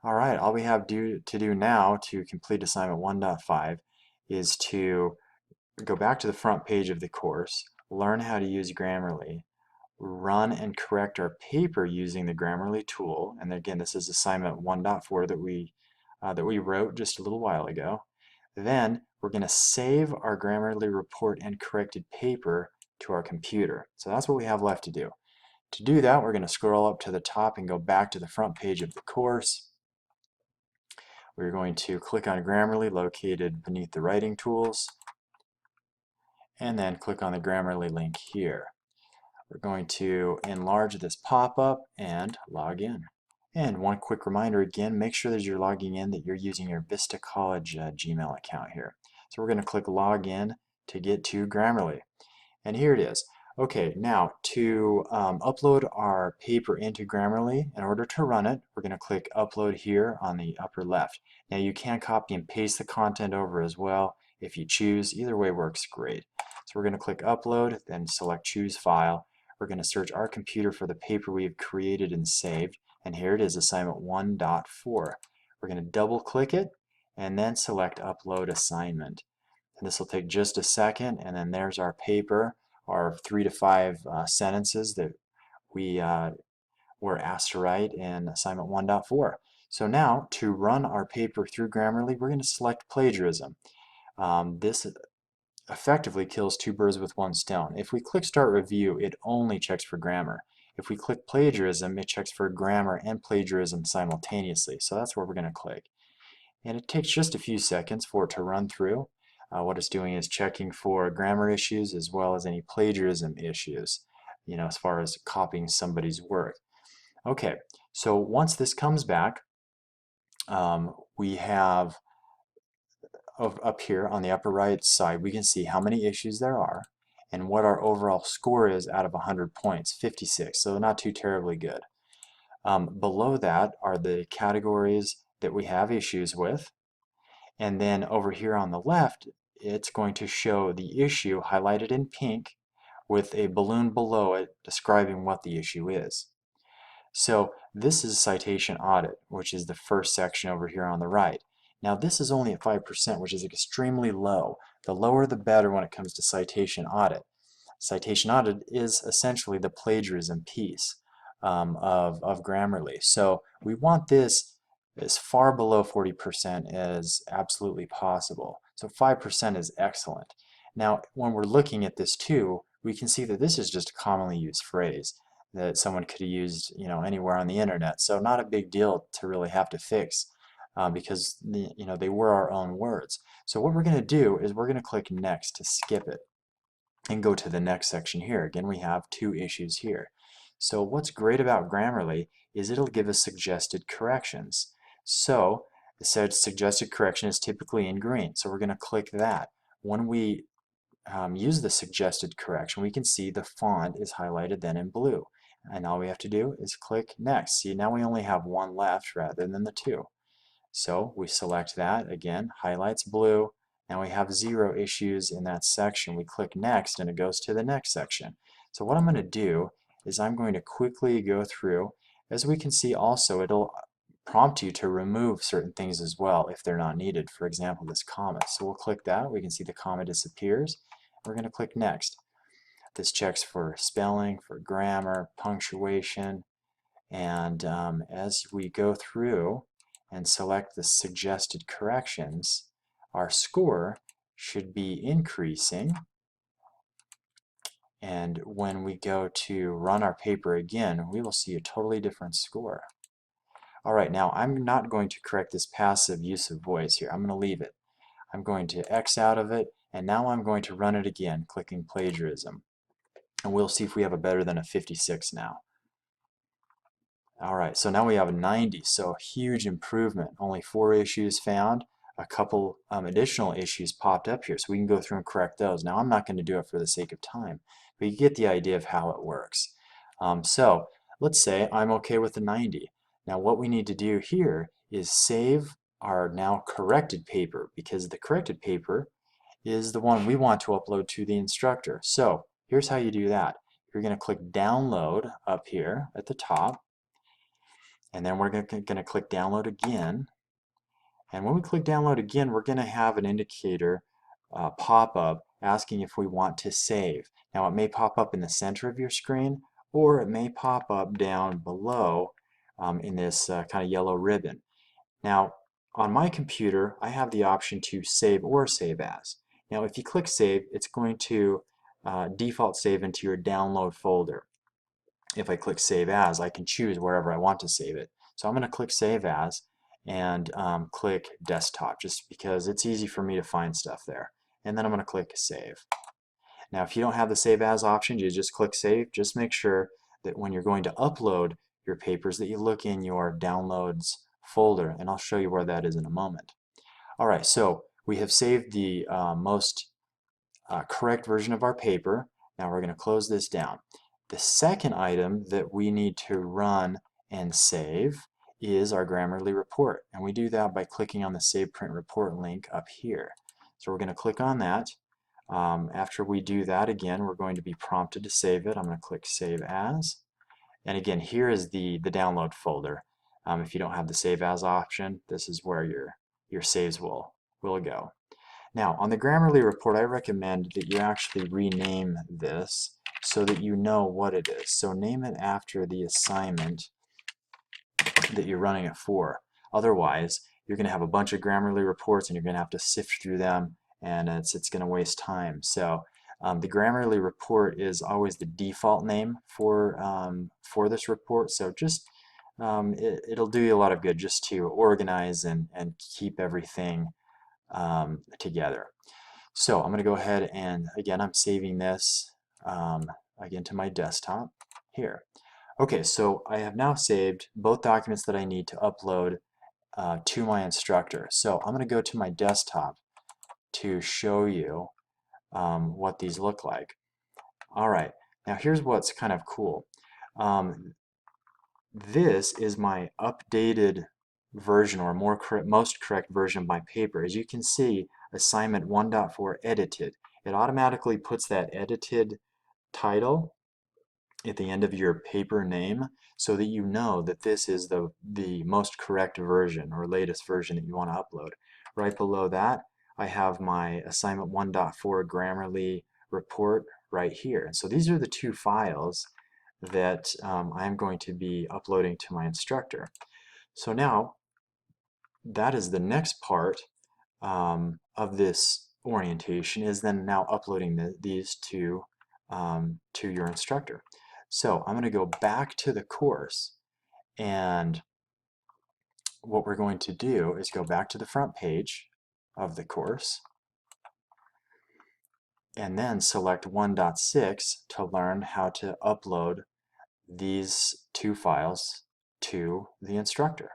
All right, all we have to do now to complete assignment 1.5 is to go back to the front page of the course, learn how to use Grammarly, run and correct our paper using the Grammarly tool. And again, this is assignment 1.4 that we wrote just a little while ago. Then we're going to save our Grammarly report and corrected paper to our computer. So that's what we have left to do. To do that, we're going to scroll up to the top and go back to the front page of the course. We're going to click on Grammarly located beneath the writing tools, and then click on the Grammarly link here. We're going to enlarge this pop-up and log in. And one quick reminder again, make sure that you're logging in, that you're using your Vista College Gmail account here. So we're going to click log in to get to Grammarly. And here it is. Okay, now to upload our paper into Grammarly, in order to run it, we're going to click upload here on the upper left. Now you can copy and paste the content over as well if you choose. Either way works great. So we're going to click upload, then select choose file. We're going to search our computer for the paper we've created and saved, and here it is, assignment 1.4. We're going to double click it and then select upload assignment. And this will take just a second, and then there's our paper, our 3 to 5 sentences that we were asked to write in assignment 1.4. So now to run our paper through Grammarly, we're going to select plagiarism. This effectively kills two birds with one stone. If we click Start Review, it only checks for grammar. If we click Plagiarism, it checks for grammar and plagiarism simultaneously. So that's where we're going to click. And it takes just a few seconds for it to run through. What it's doing is checking for grammar issues as well as any plagiarism issues, as far as copying somebody's work. Okay, so once this comes back, we have up here on the upper right side, we can see how many issues there are and what our overall score is out of 100 points, 56, so not too terribly good. Below that are the categories that we have issues with, and then over here on the left, it's going to show the issue highlighted in pink with a balloon below it describing what the issue is. So this is citation audit, which is the first section over here on the right. Now this is only at 5%, which is extremely low. The lower the better when it comes to citation audit. Citation audit is essentially the plagiarism piece of Grammarly. So we want this as far below 40% as absolutely possible. So 5% is excellent. Now when we're looking at this too, we can see that this is just a commonly used phrase that someone could have used, anywhere on the internet. So not a big deal to really have to fix because they were our own words. So what we're going to do is we're going to click next to skip it and go to the next section here. Again, we have two issues here. So what's great about Grammarly is it'll give us suggested corrections. So the suggested correction is typically in green. So we're going to click that. When we use the suggested correction, we can see the font is highlighted then in blue. And all we have to do is click next. See, now we only have one left rather than the two. So we select that, again, highlights blue. Now we have 0 issues in that section. We click next and it goes to the next section. So what I'm going to do is I'm going to quickly go through. As we can see also, it'll prompt you to remove certain things as well if they're not needed. For example, this comma. So we'll click that. We can see the comma disappears. We're going to click next. This checks for spelling, for grammar, punctuation, and as we go through and select the suggested corrections, our score should be increasing. And when we go to run our paper again, we will see a totally different score. All right, now I'm not going to correct this passive use of voice here. I'm going to leave it. I'm going to X out of it, and now I'm going to run it again, clicking plagiarism. And we'll see if we have a better than a 56 now. All right, so now we have a 90, so a huge improvement. Only 4 issues found. A couple additional issues popped up here, so we can go through and correct those. Now I'm not going to do it for the sake of time, but you get the idea of how it works. So let's say I'm okay with the 90. Now what we need to do here is save our now corrected paper, because the corrected paper is the one we want to upload to the instructor. So here's how you do that. You're going to click download up here at the top, And then we're going to click download again. And when we click download again, we're going to have an indicator pop up asking if we want to save. Now it may pop up in the center of your screen, or it may pop up down below in this kind of yellow ribbon. Now on my computer, I have the option to save or save as. Now if you click save, it's going to default save into your download folder. If I click save as, I can choose wherever I want to save it. So I'm going to click save as and click desktop, just because it's easy for me to find stuff there. And then I'm going to click save. Now if you don't have the save as option, you just click save. Just make sure that when you're going to upload your papers that you look in your downloads folder, and I'll show you where that is in a moment. Alright, so we have saved the most correct version of our paper. Now we're going to close this down. The second item that we need to run and save is our Grammarly report, and we do that by clicking on the Save Print Report link up here. So we're going to click on that. After we do that, again, we're going to be prompted to save it. I'm going to click Save As, and again, here is the download folder. If you don't have the Save As option, this is where your saves will go. Now, on the Grammarly report, I recommend that you actually rename this so that you know what it is. So name it after the assignment that you're running it for. Otherwise, you're going to have a bunch of Grammarly reports and you're going to have to sift through them, and it's going to waste time. So the Grammarly report is always the default name for this report. So just it'll do you a lot of good just to organize and keep everything together. So I'm going to go ahead and again I'm saving this again to my desktop here. Okay, so I have now saved both documents that I need to upload to my instructor. So I'm going to go to my desktop to show you what these look like. Alright, now here's what's kind of cool. This is my updated version, or most correct version of my paper. As you can see, assignment 1.4 edited. It automatically puts that edited title at the end of your paper name so that you know that this is the most correct version or latest version that you want to upload. Right below that, I have my assignment 1.4 Grammarly report right here. And so these are the two files that I'm going to be uploading to my instructor. So now that is the next part of this orientation, is then now uploading these to your instructor. So I'm going to go back to the course, and what we're going to do is go back to the front page of the course and then select 1.6 to learn how to upload these two files to the instructor.